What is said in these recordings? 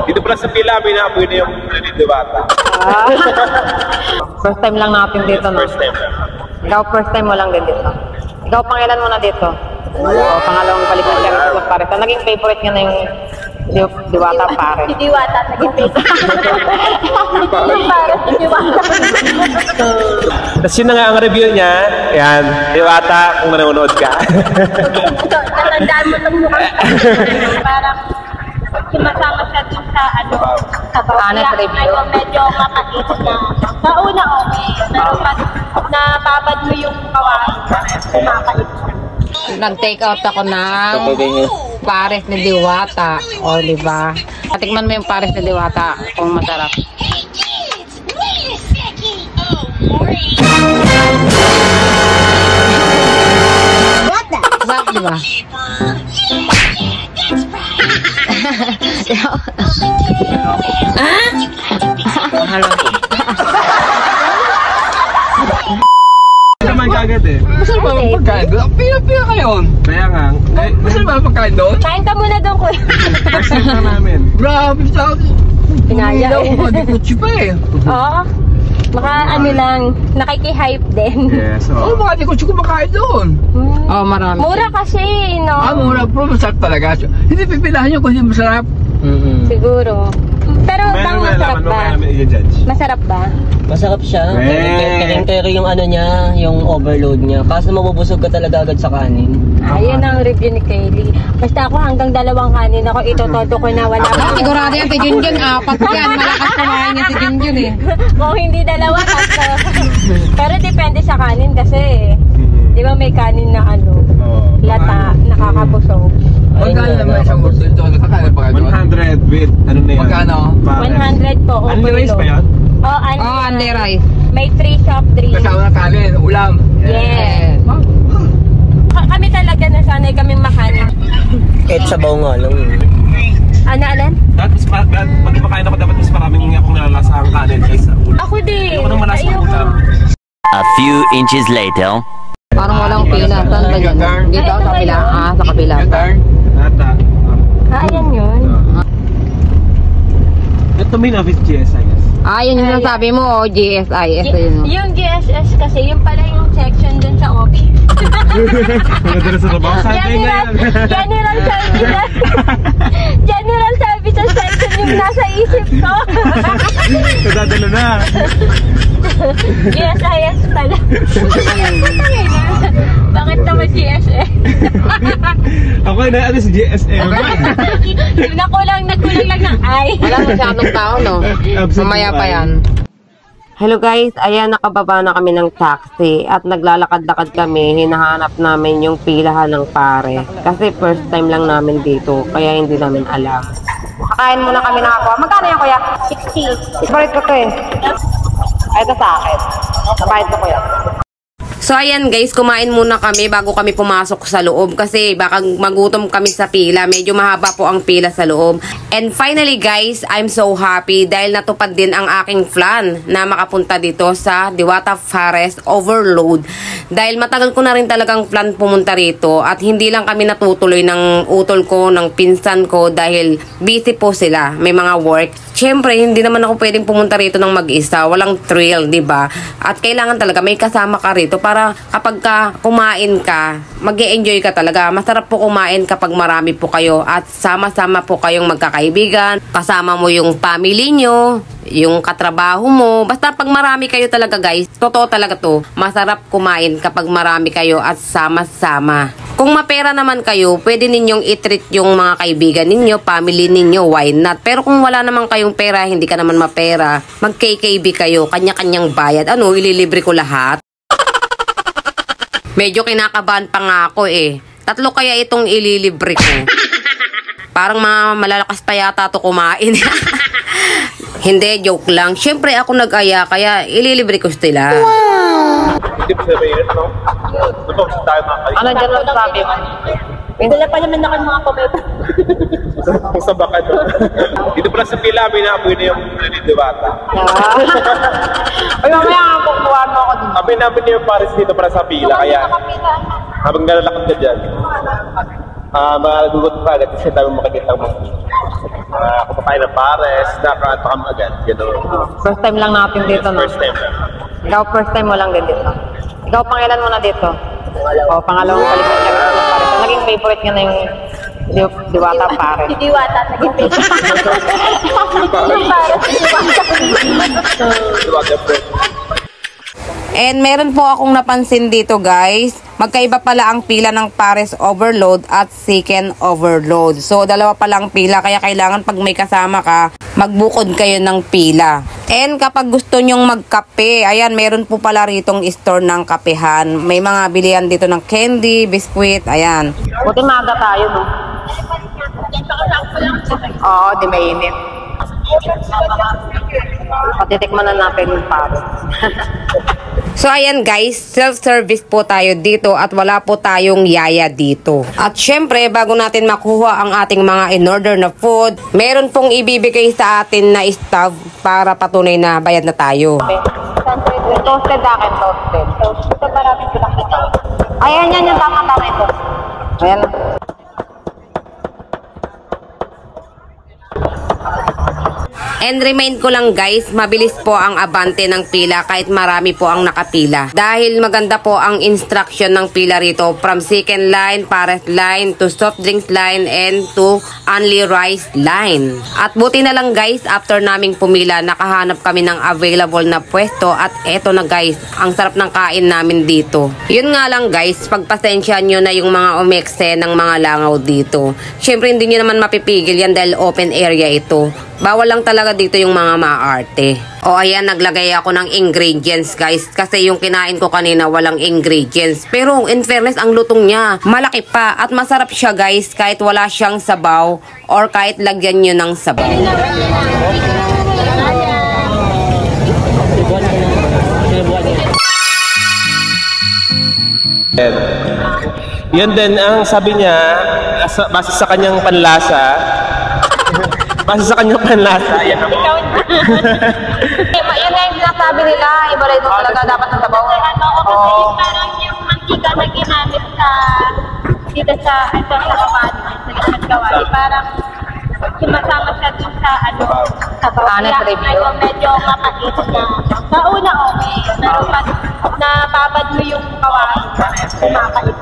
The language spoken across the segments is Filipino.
Dito pala sa pila, may naamoy na yung Diwata. First time lang natin dito, no? First time. Ikaw, first time mo lang din dito. Ikaw, pangilan mo na dito. O, pangalawang balik na siya sa Pares. Naging favorite nga na yung Diwata Pares. Diwata, naging favorite. Pares, Diwata. Tapos yun na nga ang review niya. Yan, Diwata, kung nanonood ka. Natandaan mo lang mukhang parang sumasama siya dun sa sa bawang. Medyo mapait na. Sa una, okay. Pero pag napapad mo yung kawain, kumapait siya. Nag-take out ako ng Pares ni Diwata. O, diba? Patikman mo yung Pares ni Diwata kung masarap. Sarap, diba? Mahalo. Naman kagad eh. Masarap ba ang pagkain doon? Pila-pila kayo. Kaya nga. Masarap ba ang pagkain doon? Kain ka muna doon, kuya. Accept na namin. Grabe sa akin. Pinaya eh. Hindi kutsi pa eh. Oo. Baka ano lang, nakiki-hype din. Yes, Oo, baka di kutsi kumakain doon. Oh, marami. Mura kasi, no? Mura, pero masarap talaga. Hindi pipilahan nyo kung hindi masarap. Siguro. Pero bang masarap ba? Masarap ba? Masarap siya. Kering-kering yung ano niya, yung overload niya. Kaso mabubusog ka talaga agad sa kanin. Ayun ang review ni Kylie. Basta ako hanggang 2 kanin ako, itotodo ko na wala pa. Sigurado yan si Junjun. 4 yan. Malakas kumain niya si Junjun eh. Kung hindi 2, tatlo. Pero depende sa kanin kasi. Di ba may kanin na lata, nakakabusog. Magkano naman isang burso ito? Nakakala pa kayo? 100 with ano na yan? Magkano? 100 po. Unli rice pa yan? Oh, Andy rice. May free soft drink. Kasama ng kanin, ulam. Yes. Kami talaga nasanay kaming makanin. Kahit sabaw nga lang. Ano, Alan? Tapos pag makain ako, dapat mas maraming akong nalalasa ang kanin kaysa ulam. Ako din. Ayoko nang malasa ang ulam. A few inches later. Parang walang pila. Saan ba yun? Dito sa kapila. Sa kapila. Nata. Ayan yun. Ito main office GSI. Yun yung sabi mo, GSIS. Yung GSS kasi, yung pala yung section dun sa office. Nadala sa trabaho. General Services. General Services section yung nasa isip ko. Nadadala na. GSIS pala. Bakit naman GSS? Ako na ano si GSM. Nagkulang lang ng I. Wala masyadong tao, no? Mamaya pa yan. Hello guys, ayan, nakababa na kami ng taxi at naglalakad-lakad kami, hinahanap namin yung pilahan ng Pares. Kasi first time lang namin dito, kaya hindi namin alam. Kakain muna kami ng ako. Magkano yan, kuya? 60. Ibarit ko to eh. Ay, ito sa akin. Nabayad ko, kuya. So ayan guys, kumain muna kami bago kami pumasok sa loob kasi baka magutom kami sa pila. Medyo mahaba po ang pila sa loob. And finally guys, I'm so happy dahil natupad din ang aking plan na makapunta dito sa Diwata Pares Overload. Dahil matagal ko na rin talagang plan pumunta rito at hindi lang kami natutuloy ng utol ko, ng pinsan ko dahil busy po sila. May mga work. Siyempre, hindi naman ako pwedeng pumunta rito ng mag-isa. Walang thrill, di ba? At kailangan talaga may kasama ka rito para kapag kumain ka, mag-e-enjoy ka talaga. Masarap po kumain kapag marami po kayo at sama-sama po kayong magkakaibigan. Kasama mo yung family nyo, yung katrabaho mo. Basta pag marami kayo talaga guys, totoo talaga to. Masarap kumain kapag marami kayo at sama-sama. Kung mapera naman kayo, pwede ninyong i-treat yung mga kaibigan ninyo, family ninyo, why not? Pero kung wala naman kayong pera, hindi ka naman mapera, mag-KKB kayo, kanya-kanyang bayad. Ano, ililibre ko lahat? Medyo kinakabahan pa nga ako eh. 3 kaya itong ililibre ko. Parang mga malalakas pa yata to kumain. Hindi, joke lang. Siyempre ako nag-aya, kaya ililibre ko sila. Hindi po sabihin, no? Ito, tayo makakalit. Ano dyan lang sabi mo? Dala pa naman ako mga pameta. Sa baka no? Dito pala sa pila, may naamoy na yung Diwata. Ay, mamaya nga kukuha mo ako dun. Amoy namin yung Pares dito pala sa pila, kaya habang nalalakad ka dyan, magugot pa agad kasi tayo makikita mo. kumakain ng pares, nakatakam agad. Gano'n. First time lang natin dito, no? First time lang. Ikaw, first time mo lang din dito. Ikaw, pangilan mo na dito? O, pangalawang balik na siya. Naging favorite nga na yung Diwata Pares. Si Diwata, naging favorite. Diwata po. And meron po akong napansin dito, guys. Magkaiba pala ang pila ng Pares Overload at Chicken Overload. So, dalawa palang pila. Kaya kailangan pag may kasama ka, magbukod kayo ng pila. And kapag gusto nyong magkape, ayan, meron po pala ritong store ng kapehan. May mga bilihan dito ng candy, biskuit, ayan. Buti maaga tayo, no? Oo, di mainit. Patitikman na natin yung Pares. So ayan guys, self-service po tayo dito at wala po tayong yaya dito. At syempre, bago natin makuha ang ating mga in-order na food, meron pong ibibigay sa atin na stub para patunay na bayad na tayo. Toasted akin, toasted. Ito maraming pinakita. Ayan yan, yung tama-tama ito. Ayan. And remind ko lang guys, mabilis po ang abante ng pila kahit marami po ang nakapila. Dahil maganda po ang instruction ng pila rito from chicken line, Pares line, to soft drinks line, and to only rice line. At buti na lang guys, after naming pumila, nakahanap kami ng available na pwesto at eto na guys, ang sarap ng kain namin dito. Yun nga lang guys, pagpasensyahan nyo na yung mga umekse ng mga langaw dito. Syempre hindi nyo naman mapipigil yan dahil open area ito. Bawal lang talaga dito yung mga maarte. O ayan, naglagay ako ng ingredients guys. Kasi yung kinain ko kanina walang ingredients. Pero in fairness, ang lutong niya malaki pa. At masarap siya guys kahit wala siyang sabaw. Or kahit lagyan nyo ng sabaw. Yun din ang sabi niya, base sa kanyang panlasa. Base sa kanyang panlasa. Yan ako. Yun na yung sinasabi nila. Iba rin talaga dapat ng sabaw. Ano ko kasi yung parang yung mantika na ginamit sa dito sa ito sa kapatid sa ginagawa. Parang sumasama siya dun sa sabaw. Honest review. Medyo mapakit na. Sa una okay. Pero pag nababad mo yung kawain, kumakait.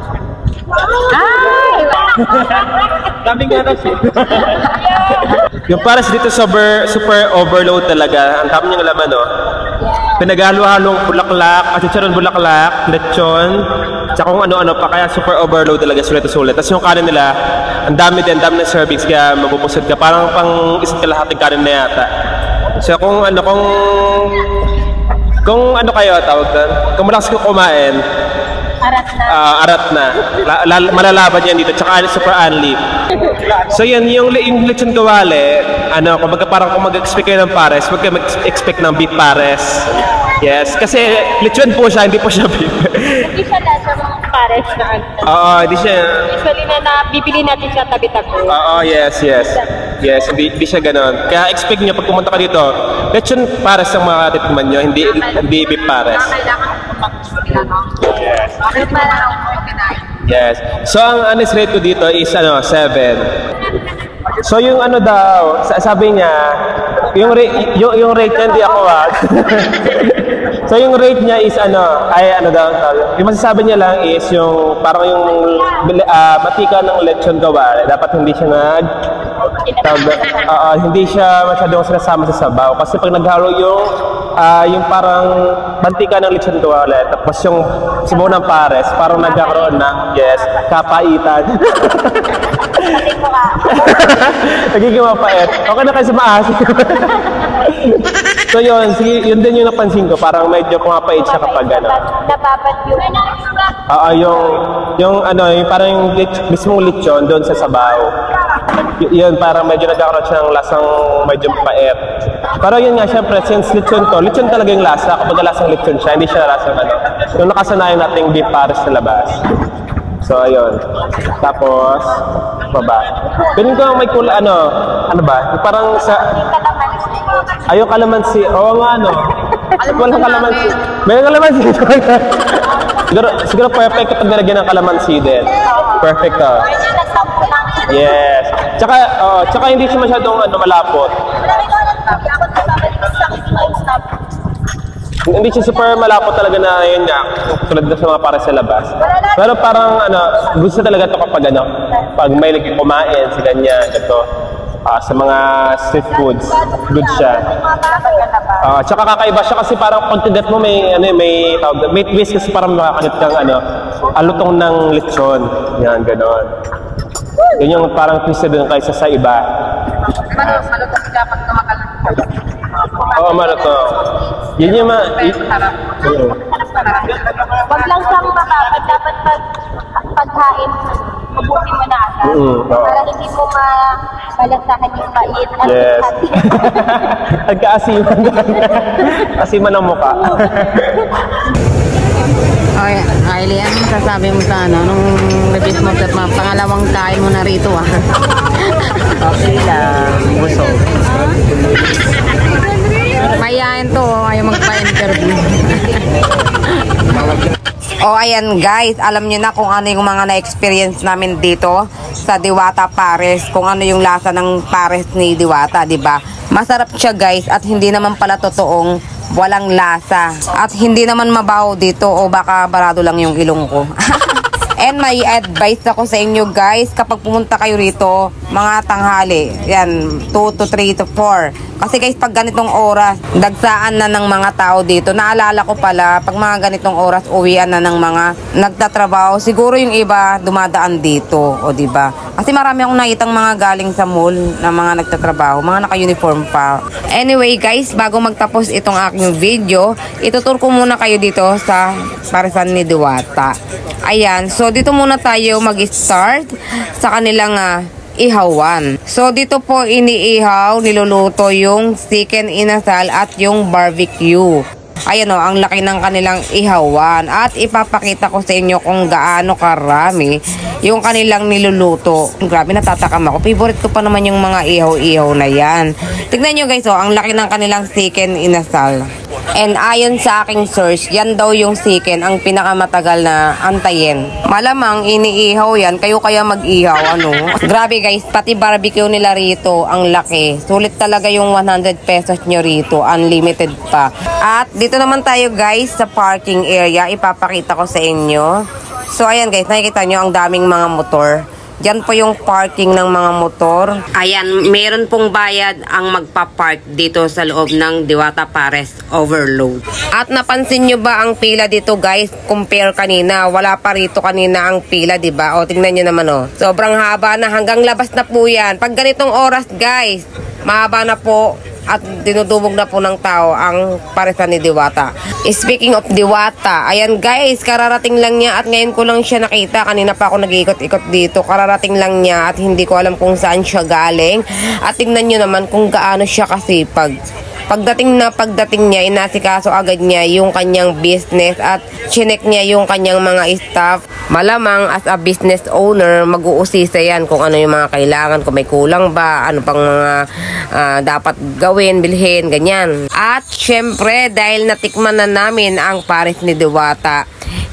Ay! Daming ganas eh. Yung Pares dito super overload talaga. Ang dami niyang laman, no? Pinaghalo-halong bulaklak, achicharon bulaklak, lechon, tsaka kung ano-ano pa. Kaya super overload talaga, sulit-sulit. Tapos yung kanin nila, ang dami din, dami ng servings. Kaya mabubusod ka. Parang pang isang kalahating kanin na yata. So kung kayo tawag doon, kung malakas ko kumain, arat na. Malalaban yan dito. Tsaka super unli. So yan, yung lechon kawali, kumbaga parang kung mag-expect kayo ng Pares, huwag kayo mag-expect ng beef Pares. Yes, kasi lechon po siya, hindi po siya beef. Hindi siya nasa mga Pares na Oo, hindi siya. usually na bibili natin siya tabi-tabi. Oo, yes. Yes, hindi siya ganon. Kaya expect nyo, pag pumunta ka dito, lechon Pares ang mga titikman nyo, hindi beef Pares. Yes. So ang honest rate ko dito is 7. So yung sabi niya, yung rate niya hindi ako So yung rate niya is yung masasabi niya lang is yung parang yung matika ng lechon gawa, dapat hindi siya hindi siya masyadong sinasama sa sabaw kasi pag naghalo yung parang mantika ng lechon gawa tapos yung sabaw ng Pares parang nagkakaroon ng kapaitan. Nagiging mapait. Okay na kayo sa maasin. So yun din yung napansin ko, parang medyo pumapait siya kapag Nababad yung parang yung mismong lechon doon sa sabaw. Yun, parang medyo nagkakaroon siya ng lasang medyo mapait. Pero yun nga, syempre, since lechon talaga yung lasa. Kapag lasang lechon siya, hindi siya lasang yung nakasanayan nating beef Pares sa labas. So, ayun. Tapos, baba. Piling ko may kulay, ba? Parang sa... Ayaw kalamansi. Oo nga, walang kalamansi. May kalamansi. Siguro perfect kapag nalagyan ng kalamansi din. Perfect, Yes. Tsaka hindi siya masyadong malapot. Hindi siya super malapot talaga na yun nga, tulad na sa mga para sa labas. Pero parang gusto talaga ito kapag pag may kumain sa ganyan, ito. Sa mga street foods, good siya. Tsaka kakaiba siya kasi parang pagkagat mo may twist kasi parang makakagat kang alutong ng lechon. Yan, gano'n. Yun yung parang twist din kaysa sa iba. Malutong siya pag kumakalat. Oo, malutong. Yun yung Wag lang siyang makapag, dapat pagkain, mabuti mo na agad. Para hindi mo malasahan yung mait at yes. Nagkaasiman. Asiman ang mukha. Okay, Kylie, anong sasabi mo sa nung reviews mo sa pangalawang kain mo na rito Okay lang, busog. Mayayain to, ayaw magpa-interview. Ayan guys, alam nyo na kung ano yung mga na-experience namin dito sa Diwata Pares, kung ano yung lasa ng pares ni Diwata, diba? Masarap siya guys, at hindi naman pala totoong walang lasa. At hindi naman mabaho dito, o baka barado lang yung ilong ko. And may advice ako sa inyo guys, kapag pumunta kayo rito, mga tanghali, yan, 2 to 3 to 4. Kasi guys, pag ganitong oras, dagsaan na ng mga tao dito. Naalala ko pala, pag mga ganitong oras, uwian na ng mga nagtatrabaho. Siguro yung iba, dumadaan dito, o diba? Kasi marami akong nakitang mga galing sa mall na mga nagtatrabaho, mga naka-uniform pa. Anyway guys, bago magtapos itong aking video, itutur ko muna kayo dito sa Paresan ni Diwata. Ayan, so dito muna tayo mag-start sa kanilang ihawan. So dito po iniihaw, niluluto yung chicken inasal at yung barbecue. Ayan o, ang laki ng kanilang ihawan. At ipapakita ko sa inyo kung gaano karami yung kanilang niluluto. Grabe, natatakam ako. Favorite ko pa naman yung mga ihaw-ihaw na yan. Tignan nyo guys, ang laki ng kanilang chicken inasal. And ayon sa aking search, yan daw yung chicken ang pinakamatagal na antayin. Malamang iniihaw yan, kayo kaya mag-ihaw, Grabe guys, pati barbecue nila rito, ang laki. Sulit talaga yung 100 pesos nyo rito, unlimited pa. At dito naman tayo guys sa parking area, ipapakita ko sa inyo. So ayan guys, nakikita nyo ang daming mga motor. Diyan po yung parking ng mga motor. Ayan, meron pong bayad ang magpa-park dito sa loob ng Diwata Pares Overload. At napansin nyo ba ang pila dito guys? Compare kanina, wala pa rito kanina ang pila, diba? O, tingnan nyo naman sobrang haba na, hanggang labas na po yan. Pag ganitong oras guys, mahaba na po at dinudubog na po ng tao ang Paresan ni Diwata. Speaking of Diwata, ayan guys, kararating lang niya at ngayon ko lang siya nakita. Kanina pa ako nag-iikot-ikot dito. Kararating lang niya at hindi ko alam kung saan siya galing. At tingnan nyo naman kung gaano siya kasipag. Pagdating niya, inasikaso agad niya yung kanyang business at chinek niya yung kanyang mga staff. Malamang as a business owner, mag-uusisa yan kung ano yung mga kailangan, kung may kulang ba, ano pang mga dapat gawin, bilhin, ganyan. At syempre, dahil natikman na namin ang pares ni Diwata,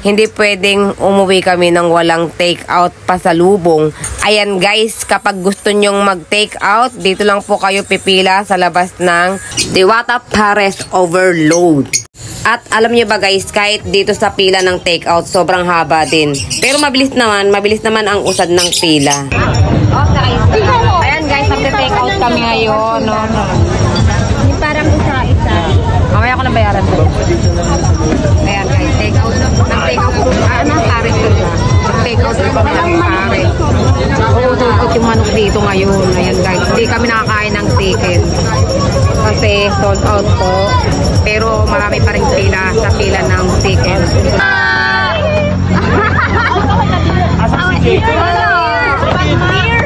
hindi pwedeng umuwi kami ng walang take out pasalubong. Ayan guys, kapag gusto nyong mag-take out, dito lang po kayo pipila sa labas ng Diwata Pares Overload. At alam nyo ba guys, kahit dito sa pila ng take out, sobrang haba din. Pero mabilis naman ang usad ng pila. Ayan guys, magte-take out kami ngayon. Parang isa-isa. Mamaya ko na bayaran to. Ayan guys, take out. Nag-take out po. Pares ko na. Nag-take out po kami ng pares. Uusot yung manok dito ngayon. Ayan guys, hindi kami nakakain ng chicken. Kasi sold out po. Pero marami pa rin pila sa pila ng chicken.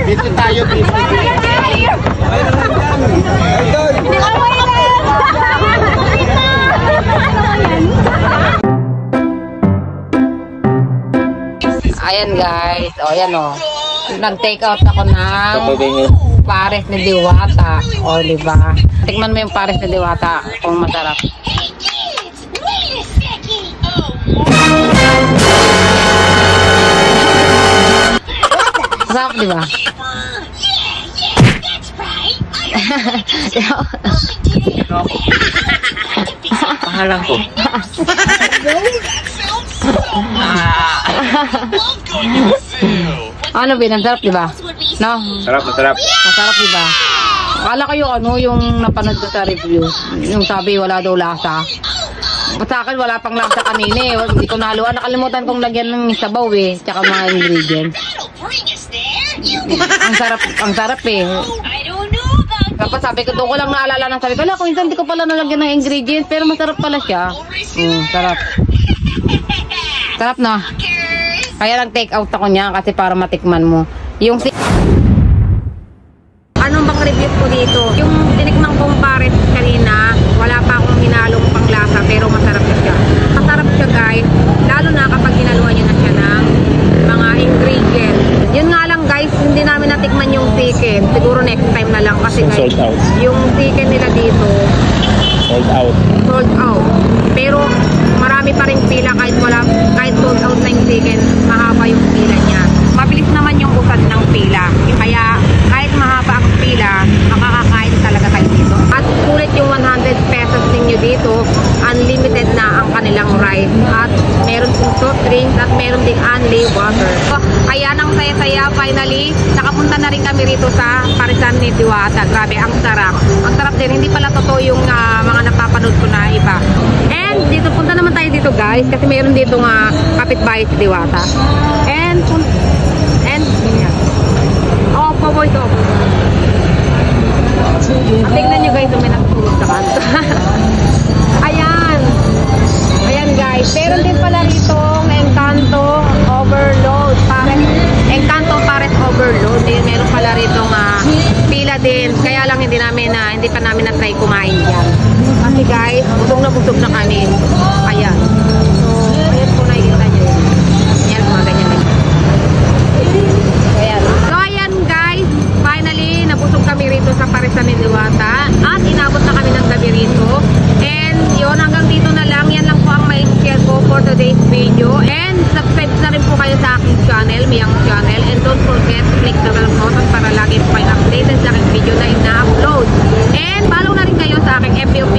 Dito tayo, dito. Ayan guys, ayan nag-take out ako ng pares ni Diwata. Diba? Tikman mo yung pares ni Diwata kung masarap. Masarap, diba? Pangalan ko. Ano ba? Ang sarap, diba? No? Sarap, masarap. Masarap, diba? Akala kayo ano, yung napanood ko sa review. Yung sabi, wala daw lasa. Sa akin, wala pang lasa kanina eh. Hindi ko nahaluan. Nakalimutan kong lagyan ng sabaw eh. Tsaka mga ingredients. Ang sarap eh. Kapag sabi ko, doon ko lang naalala ng sabi ko, kung minsan hindi ko pala nalagyan ng ingredients, pero masarap pala siya. Sarap. Sarap na. Kaya lang take out ako niya kasi para matikman mo. Yung anong bang review ko dito? Yung tinikman kong pares kanina, wala pa akong hinalong panglasa pero masarap na siya. Masarap siya guys, lalo na kapag hinaluan niyo na siya ng mga ingredients. Yun nga lang guys, hindi namin natikman yung chicken. Siguro next time na lang kasi guys, yung chicken nila dito sold out. Pero marami pa ring pila kahit sold out na yung chicken, mahaba yung pila niya. Mabilis naman yung usad ng pila. Kaya kahit mahaba ang pila, makakakain talaga kayo dito. At sulit yung 100 pesos ninyo dito, unlimited na ang kanilang rice. At meron pong soft drinks at meron ding only water. So, kaya nang saya-saya, finally, nakapunta na rin kami rito sa Parisan ni Diwata. Grabe, ang sarap. Ang sarap din. Hindi pala totoo yung mga napapanood ko na iba. And dito, punta naman tayo dito guys, kasi meron dito nga kapitbahay si Diwata. And voice over. Tingnan nyo guys, may nagtulog sa kanto. Ayan guys, meron din pala rito Encanto Overload. Encanto Pares Overload. Meron pala rito pila din. Kaya lang hindi pa namin na-try kumain yan. Kasi guys, busog na kami. Ayan. So, ayan po nakikita nyo. Ayan, mga ganyan lang. Ayan. So, ayan guys. Finally, nabusog kami rito sa Parisan ni Diwata. At inabot na kami ng gabi rito. And yun, hanggang dito na lang. Yan lang po ang mai-share ko for today's video. And subscribe na rin po kayo sa aking channel, Miyang Channel. And don't forget to click the bell button para lagi po kayo updated sa aking video na ina-upload. And follow na rin kayo sa aking FB